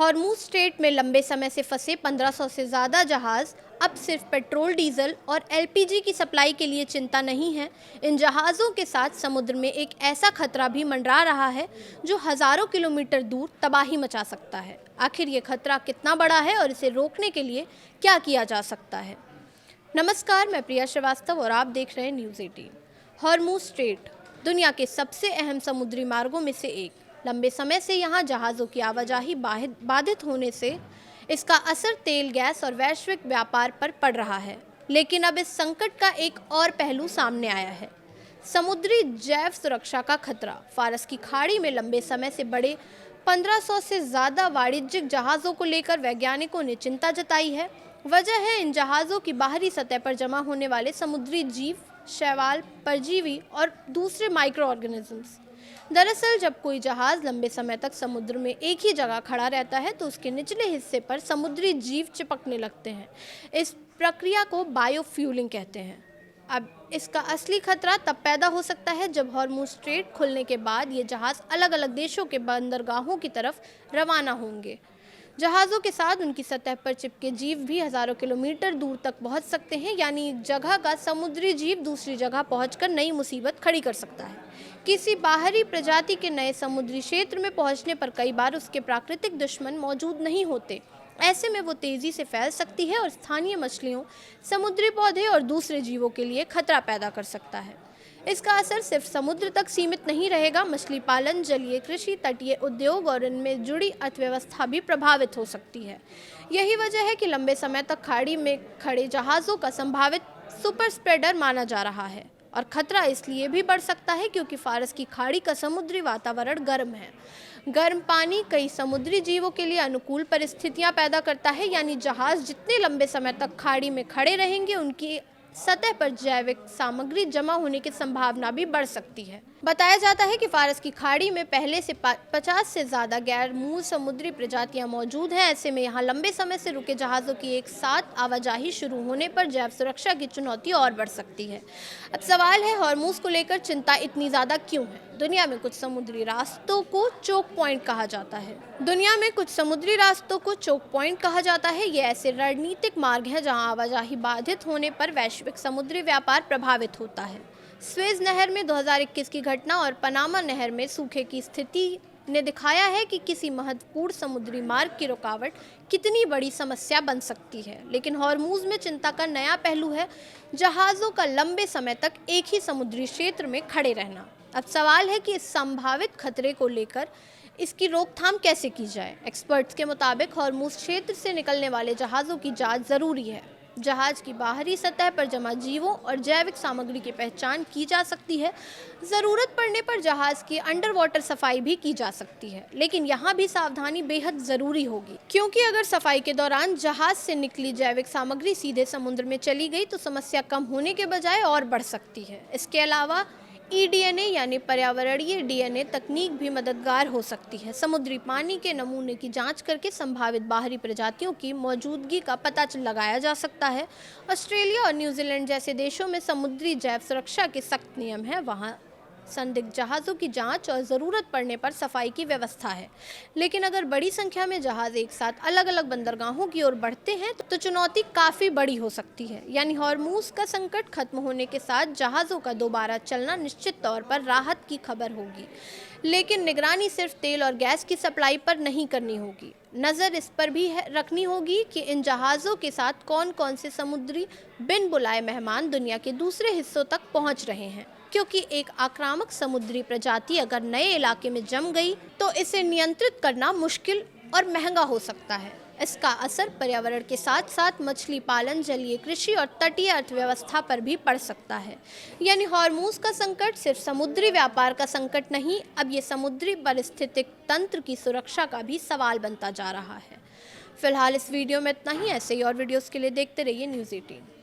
Hormuz straight में लंबे समय से फंसे 1500 से ज़्यादा जहाज़ अब सिर्फ पेट्रोल, डीजल और एलपीजी की सप्लाई के लिए चिंता नहीं है। इन जहाज़ों के साथ समुद्र में एक ऐसा खतरा भी मंडरा रहा है जो हज़ारों किलोमीटर दूर तबाही मचा सकता है। आखिर ये खतरा कितना बड़ा है और इसे रोकने के लिए क्या किया जा सकता है? नमस्कार, मैं प्रिया श्रीवास्तव और आप देख रहे हैं न्यूज़ 18। हॉर्मुज़ स्ट्रेट दुनिया के सबसे अहम समुद्री मार्गों में से एक। लंबे समय से यहाँ जहाज़ों की आवाजाही बाधित होने से इसका असर तेल, गैस और वैश्विक व्यापार पर पड़ रहा है। लेकिन अब इस संकट का एक और पहलू सामने आया है, समुद्री जैव सुरक्षा का खतरा। फारस की खाड़ी में लंबे समय से बड़े 1500 से ज़्यादा वाणिज्यिक जहाज़ों को लेकर वैज्ञानिकों ने चिंता जताई है। वजह है इन जहाज़ों की बाहरी सतह पर जमा होने वाले समुद्री जीव, शैवाल, परजीवी और दूसरे माइक्रो ऑर्गेनिजम्स। दरअसल जब कोई जहाज़ लंबे समय तक समुद्र में एक ही जगह खड़ा रहता है तो उसके निचले हिस्से पर समुद्री जीव चिपकने लगते हैं। इस प्रक्रिया को बायोफ्यूलिंग कहते हैं। अब इसका असली खतरा तब पैदा हो सकता है जब हॉर्मुज़ स्ट्रेट खुलने के बाद ये जहाज़ अलग अलग देशों के बंदरगाहों की तरफ रवाना होंगे। जहाज़ों के साथ उनकी सतह पर चिपके जीव भी हज़ारों किलोमीटर दूर तक पहुंच सकते हैं, यानी एक जगह का समुद्री जीव दूसरी जगह पहुंचकर नई मुसीबत खड़ी कर सकता है। किसी बाहरी प्रजाति के नए समुद्री क्षेत्र में पहुंचने पर कई बार उसके प्राकृतिक दुश्मन मौजूद नहीं होते। ऐसे में वो तेज़ी से फैल सकती है और स्थानीय मछलियों, समुद्री पौधे और दूसरे जीवों के लिए खतरा पैदा कर सकता है। इसका असर सिर्फ समुद्र तक सीमित नहीं रहेगा। मछली पालन, जलीय कृषि, तटीय उद्योग और इनमें जुड़ी अर्थव्यवस्था भी प्रभावित हो सकती है। यही वजह है कि लंबे समय तक खाड़ी में खड़े जहाज़ों का संभावित सुपर स्प्रेडर माना जा रहा है। और खतरा इसलिए भी बढ़ सकता है क्योंकि फारस की खाड़ी का समुद्री वातावरण गर्म है। गर्म पानी कई समुद्री जीवों के लिए अनुकूल परिस्थितियां पैदा करता है, यानी जहाज़ जितने लंबे समय तक खाड़ी में खड़े रहेंगे उनकी सतह पर जैविक सामग्री जमा होने की संभावना भी बढ़ सकती है। बताया जाता है कि फारस की खाड़ी में पहले से 50 से ज़्यादा गैर मूल समुद्री प्रजातियां मौजूद हैं। ऐसे में यहाँ लंबे समय से रुके जहाज़ों की एक साथ आवाजाही शुरू होने पर जैव सुरक्षा की चुनौती और बढ़ सकती है। अब सवाल है, हॉर्मुज़ को लेकर चिंता इतनी ज़्यादा क्यों है? दुनिया में कुछ समुद्री रास्तों को चोक पॉइंट कहा जाता है। ये ऐसे रणनीतिक मार्ग हैं जहां आवाजाही बाधित होने पर वैश्विक समुद्री व्यापार प्रभावित होता है। स्वेज नहर में 2021 की घटना और पनामा नहर में सूखे की स्थिति ने दिखाया है कि किसी महत्वपूर्ण समुद्री मार्ग की रुकावट कितनी बड़ी समस्या बन सकती है। लेकिन हॉर्मुज़ में चिंता का नया पहलू है, जहाज़ों का लंबे समय तक एक ही समुद्री क्षेत्र में खड़े रहना। अब सवाल है कि इस संभावित खतरे को लेकर इसकी रोकथाम कैसे की जाए। एक्सपर्ट्स के मुताबिक हॉर्मुज़ क्षेत्र से निकलने वाले जहाज़ों की जांच ज़रूरी है। जहाज़ की बाहरी सतह पर जमा जीवों और जैविक सामग्री की पहचान की जा सकती है। ज़रूरत पड़ने पर जहाज़ की अंडर वाटर सफाई भी की जा सकती है, लेकिन यहाँ भी सावधानी बेहद ज़रूरी होगी, क्योंकि अगर सफाई के दौरान जहाज़ से निकली जैविक सामग्री सीधे समुद्र में चली गई तो समस्या कम होने के बजाय और बढ़ सकती है। इसके अलावा ईडीएनए यानी पर्यावरणीय डीएनए तकनीक भी मददगार हो सकती है। समुद्री पानी के नमूने की जांच करके संभावित बाहरी प्रजातियों की मौजूदगी का पता लगाया जा सकता है। ऑस्ट्रेलिया और न्यूजीलैंड जैसे देशों में समुद्री जैव सुरक्षा के सख्त नियम हैं। वहाँ संदिग्ध जहाज़ों की जांच और ज़रूरत पड़ने पर सफाई की व्यवस्था है। लेकिन अगर बड़ी संख्या में जहाज़ एक साथ अलग अलग बंदरगाहों की ओर बढ़ते हैं तो चुनौती काफ़ी बड़ी हो सकती है। यानी हॉर्मुज़ का संकट खत्म होने के साथ जहाज़ों का दोबारा चलना निश्चित तौर पर राहत की खबर होगी। लेकिन निगरानी सिर्फ तेल और गैस की सप्लाई पर नहीं करनी होगी। नज़र इस पर भी रखनी होगी कि इन जहाज़ों के साथ कौन कौन से समुद्री बिन बुलाए मेहमान दुनिया के दूसरे हिस्सों तक पहुंच रहे हैं, क्योंकि एक आक्रामक समुद्री प्रजाति अगर नए इलाके में जम गई तो इसे नियंत्रित करना मुश्किल और महंगा हो सकता है। इसका असर पर्यावरण के साथ साथ मछली पालन, जलीय कृषि और तटीय अर्थव्यवस्था पर भी पड़ सकता है। यानी हॉर्मुज़ का संकट सिर्फ समुद्री व्यापार का संकट नहीं, अब ये समुद्री पारिस्थितिक तंत्र की सुरक्षा का भी सवाल बनता जा रहा है। फिलहाल इस वीडियो में इतना ही। ऐसे ही और वीडियोस के लिए देखते रहिए न्यूज़ 18।